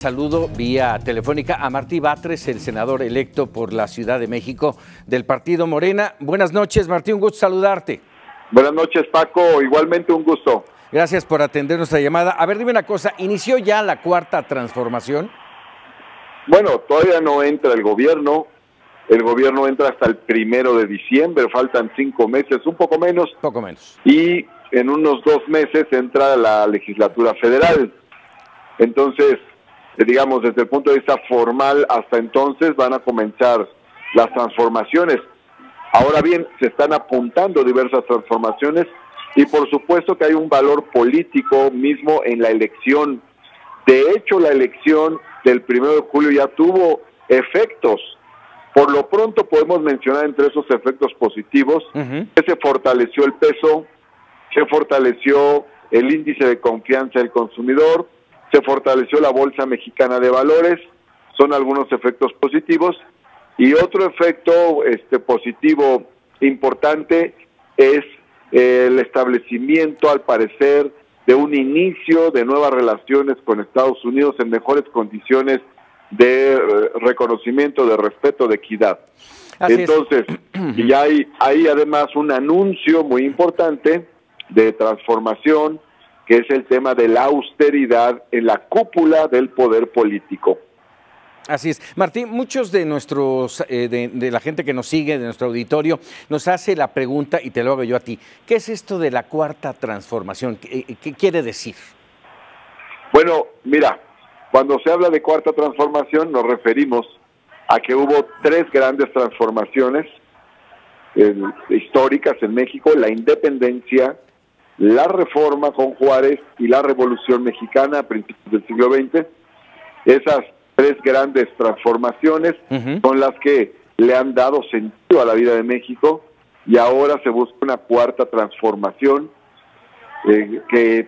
Saludo vía telefónica a Martí Batres, el senador electo por la Ciudad de México del Partido Morena. Buenas noches, Martí, un gusto saludarte. Buenas noches, Paco, igualmente un gusto. Gracias por atender nuestra llamada. A ver, dime una cosa, ¿inició ya la cuarta transformación? Bueno, todavía no entra el gobierno entra hasta el 1 de diciembre, faltan 5 meses, un poco menos. Poco menos. Y en unos 2 meses entra la legislatura federal. Entonces, digamos, desde el punto de vista formal, hasta entonces van a comenzar las transformaciones. Ahora bien, se están apuntando diversas transformaciones y por supuesto que hay un valor político mismo en la elección. De hecho, la elección del 1 de julio ya tuvo efectos. Por lo pronto podemos mencionar entre esos efectos positivos que se fortaleció el peso, se fortaleció el índice de confianza del consumidor, se fortaleció la Bolsa Mexicana de Valores, son algunos efectos positivos. Y otro efecto positivo importante es el establecimiento, al parecer, de un inicio de nuevas relaciones con Estados Unidos en mejores condiciones de reconocimiento, de respeto, de equidad. Entonces, y hay además un anuncio muy importante de transformación, que es el tema de la austeridad en la cúpula del poder político. Así es. Martín, muchos de nuestros, de la gente que nos sigue, de nuestro auditorio, nos hace la pregunta, y te lo hago yo a ti, ¿qué es esto de la cuarta transformación? ¿Qué quiere decir? Bueno, mira, cuando se habla de cuarta transformación nos referimos a que hubo 3 grandes transformaciones históricas en México: la independencia, la reforma con Juárez y la Revolución Mexicana a principios del siglo XX. Esas 3 grandes transformaciones son las que le han dado sentido a la vida de México, y ahora se busca una cuarta transformación que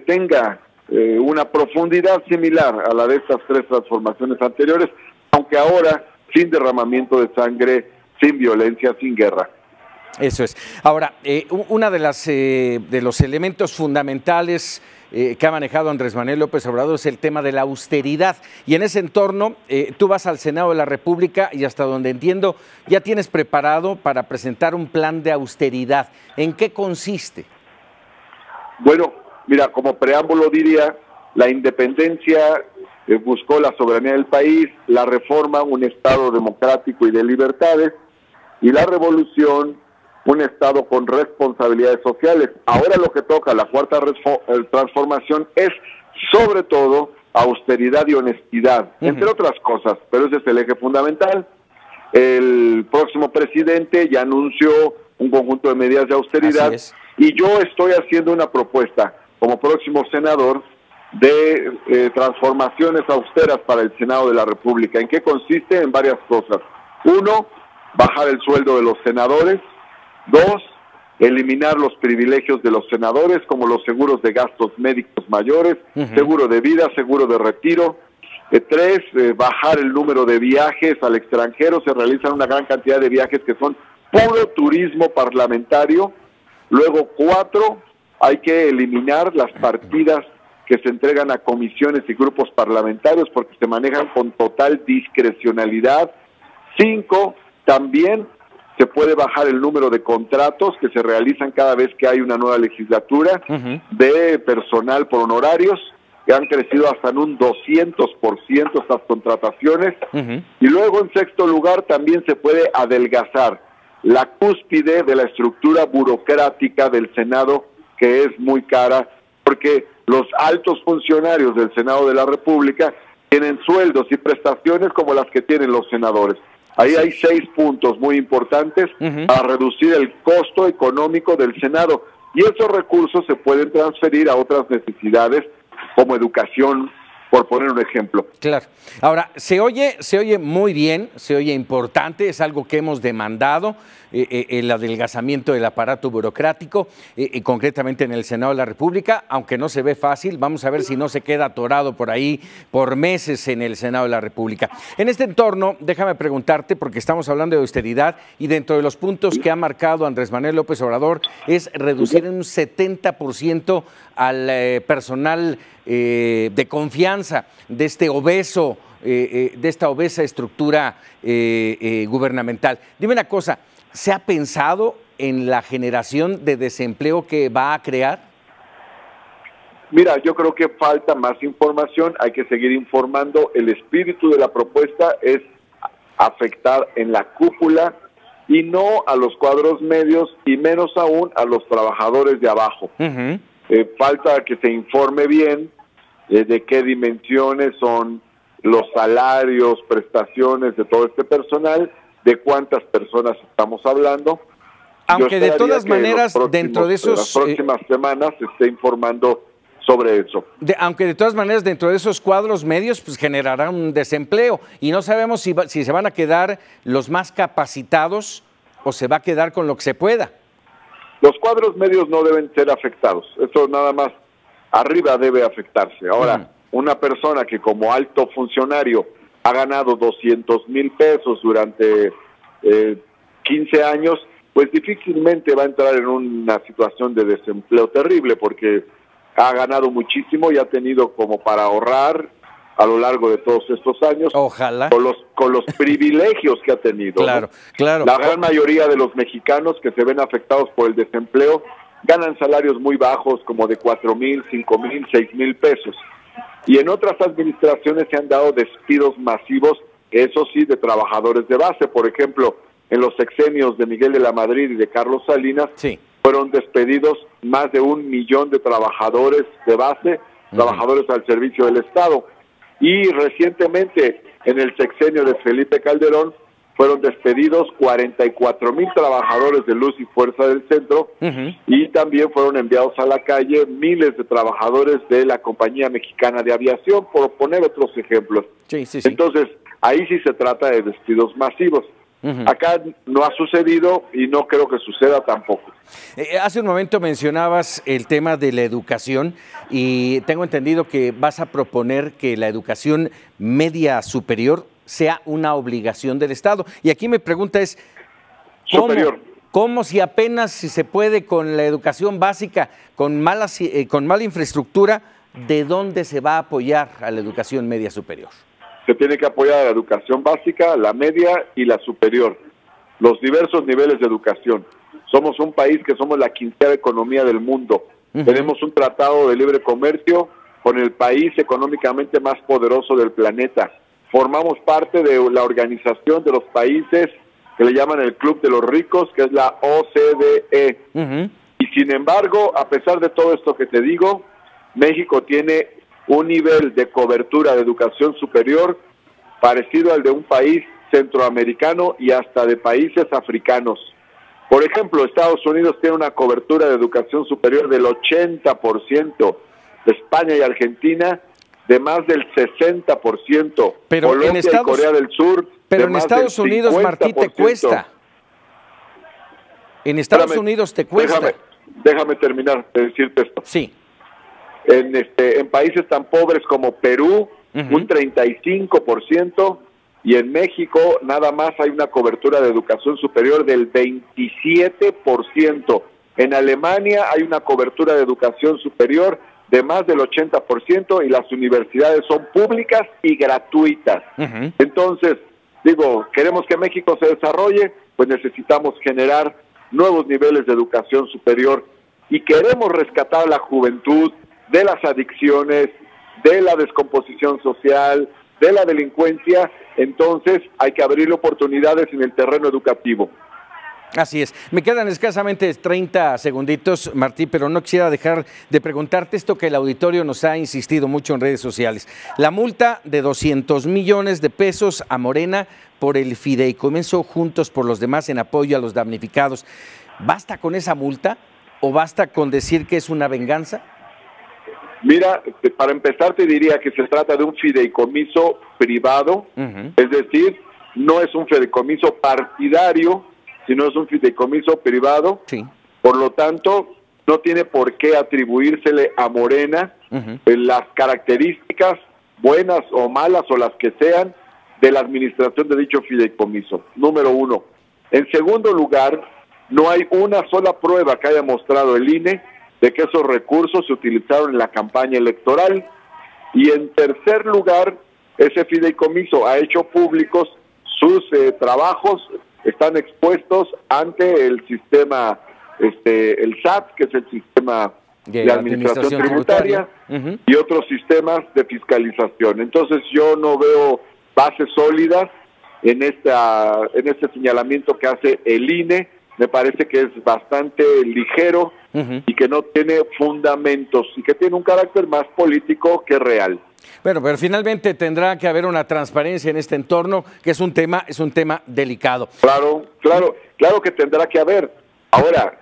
tenga una profundidad similar a la de estas 3 transformaciones anteriores, aunque ahora sin derramamiento de sangre, sin violencia, sin guerra. Eso es. Ahora, una de los elementos fundamentales que ha manejado Andrés Manuel López Obrador es el tema de la austeridad. Y en ese entorno, tú vas al Senado de la República y, hasta donde entiendo, ya tienes preparado para presentar un plan de austeridad. ¿En qué consiste? Bueno, mira, como preámbulo diría, la independencia buscó la soberanía del país, la reforma, un Estado democrático y de libertades, y la revolución, un Estado con responsabilidades sociales. Ahora lo que toca la cuarta transformación es, sobre todo, austeridad y honestidad, entre otras cosas, pero ese es el eje fundamental. El próximo presidente ya anunció un conjunto de medidas de austeridad, y yo estoy haciendo una propuesta como próximo senador de transformaciones austeras para el Senado de la República. ¿En qué consiste? En varias cosas. 1, bajar el sueldo de los senadores. 2, eliminar los privilegios de los senadores, como los seguros de gastos médicos mayores, seguro de vida, seguro de retiro. 3, bajar el número de viajes al extranjero. Se realizan una gran cantidad de viajes que son puro turismo parlamentario. Luego, 4, hay que eliminar las partidas que se entregan a comisiones y grupos parlamentarios porque se manejan con total discrecionalidad. 5, también se puede bajar el número de contratos que se realizan cada vez que hay una nueva legislatura de personal por honorarios, que han crecido hasta en un 200% estas contrataciones. Y luego, en sexto lugar, también se puede adelgazar la cúspide de la estructura burocrática del Senado, que es muy cara, porque los altos funcionarios del Senado de la República tienen sueldos y prestaciones como las que tienen los senadores. Ahí hay 6 puntos muy importantes para reducir el costo económico del Senado, y esos recursos se pueden transferir a otras necesidades como educación, por poner un ejemplo. Claro. Ahora, se oye muy bien, se oye importante, es algo que hemos demandado, el adelgazamiento del aparato burocrático, concretamente en el Senado de la República, aunque no se ve fácil. Vamos a ver si no se queda atorado por ahí por meses en el Senado de la República. En este entorno, déjame preguntarte, porque estamos hablando de austeridad, y dentro de los puntos que ha marcado Andrés Manuel López Obrador es reducir en un 70% al personal de confianza venganza de este obeso, de esta obesa estructura gubernamental. Dime una cosa, ¿se ha pensado en la generación de desempleo que va a crear? Mira, yo creo que falta más información, hay que seguir informando. El espíritu de la propuesta es afectar en la cúpula y no a los cuadros medios y menos aún a los trabajadores de abajo. Falta que se informe bien de qué dimensiones son los salarios, prestaciones de todo este personal, de cuántas personas estamos hablando. Aunque de todas maneras, dentro de esos... las próximas semanas se esté informando sobre eso. Aunque de todas maneras dentro de esos cuadros medios pues generará un desempleo y no sabemos si se van a quedar los más capacitados o se va a quedar con lo que se pueda. Los cuadros medios no deben ser afectados, eso nada más arriba debe afectarse. Ahora, una persona que como alto funcionario ha ganado 200,000 pesos durante 15 años, pues difícilmente va a entrar en una situación de desempleo terrible porque ha ganado muchísimo y ha tenido como para ahorrar a lo largo de todos estos años. Ojalá. Con los privilegios que ha tenido. Claro, ¿no? claro. La gran mayoría de los mexicanos que se ven afectados por el desempleo ganan salarios muy bajos, como de 4,000, 5,000, 6,000 pesos. Y en otras administraciones se han dado despidos masivos, eso sí, de trabajadores de base. Por ejemplo, en los sexenios de Miguel de la Madrid y de Carlos Salinas, sí, fueron despedidos más de 1 millón de trabajadores de base, trabajadores al servicio del Estado. Y recientemente, en el sexenio de Felipe Calderón, fueron despedidos 44,000 trabajadores de Luz y Fuerza del Centro y también fueron enviados a la calle miles de trabajadores de la Compañía Mexicana de Aviación, por poner otros ejemplos. Sí, sí, sí. Entonces, ahí sí se trata de despidos masivos. Acá no ha sucedido y no creo que suceda tampoco. Hace un momento mencionabas el tema de la educación y tengo entendido que vas a proponer que la educación media superior sea una obligación del Estado. Y aquí mi pregunta es, ¿cómo si apenas si se puede con la educación básica, con mala infraestructura, de dónde se va a apoyar a la educación media superior? Se tiene que apoyar a la educación básica, la media y la superior, los diversos niveles de educación. Somos un país que somos la 15ª economía del mundo. Tenemos un tratado de libre comercio con el país económicamente más poderoso del planeta. Formamos parte de la organización de los países que le llaman el Club de los Ricos, que es la OCDE. Y sin embargo, a pesar de todo esto que te digo, México tiene un nivel de cobertura de educación superior parecido al de un país centroamericano y hasta de países africanos. Por ejemplo, Estados Unidos tiene una cobertura de educación superior del 80%, España y Argentina de más del 60%, pero Colombia y Corea del Sur pero de en más Estados del Unidos, 50%. Martí, te cuesta. En Estados Unidos te cuesta. Déjame terminar de decirte esto. Sí. En países tan pobres como Perú, un 35%, y en México nada más hay una cobertura de educación superior del 27%. En Alemania hay una cobertura de educación superior de más del 80% y las universidades son públicas y gratuitas. Entonces, digo, queremos que México se desarrolle, pues necesitamos generar nuevos niveles de educación superior y queremos rescatar a la juventud de las adicciones, de la descomposición social, de la delincuencia. Entonces hay que abrir oportunidades en el terreno educativo. Así es. Me quedan escasamente 30 segunditos, Martí, pero no quisiera dejar de preguntarte esto que el auditorio nos ha insistido mucho en redes sociales. La multa de 200 millones de pesos a Morena por el fideicomiso Juntos por los Demás en apoyo a los damnificados. ¿Basta con esa multa o basta con decir que es una venganza? Mira, para empezar te diría que se trata de un fideicomiso privado, es decir, no es un fideicomiso partidario, sino es un fideicomiso privado. Sí. Por lo tanto, no tiene por qué atribuírsele a Morena las características buenas o malas o las que sean de la administración de dicho fideicomiso, número uno. En segundo lugar, no hay una sola prueba que haya mostrado el INE de que esos recursos se utilizaron en la campaña electoral. Y en tercer lugar, ese fideicomiso ha hecho públicos sus trabajos, están expuestos ante el sistema, el SAT, que es el sistema de administración tributaria, y otros sistemas de fiscalización. Entonces yo no veo bases sólidas en este señalamiento que hace el INE. Me parece que es bastante ligero y que no tiene fundamentos y que tiene un carácter más político que real. Bueno, pero finalmente tendrá que haber una transparencia en este entorno, que es un tema delicado. Claro que tendrá que haber. Ahora,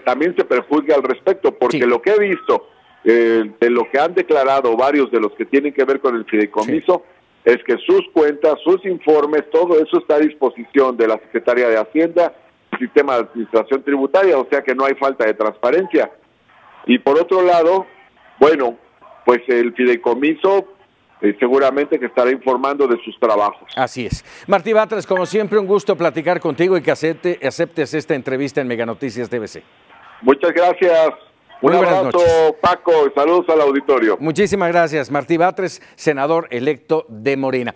también se prejuzga al respecto, porque lo que he visto de lo que han declarado varios de los que tienen que ver con el fideicomiso, es que sus cuentas, sus informes, todo eso está a disposición de la Secretaría de Hacienda, el sistema de administración tributaria, o sea que no hay falta de transparencia. Y por otro lado, bueno, pues el fideicomiso seguramente que estará informando de sus trabajos. Así es. Martí Batres, como siempre, un gusto platicar contigo y que aceptes esta entrevista en Mega Noticias TVC. Muchas gracias. Un abrazo, Paco, y saludos al auditorio. Muchísimas gracias, Martí Batres, senador electo de Morena.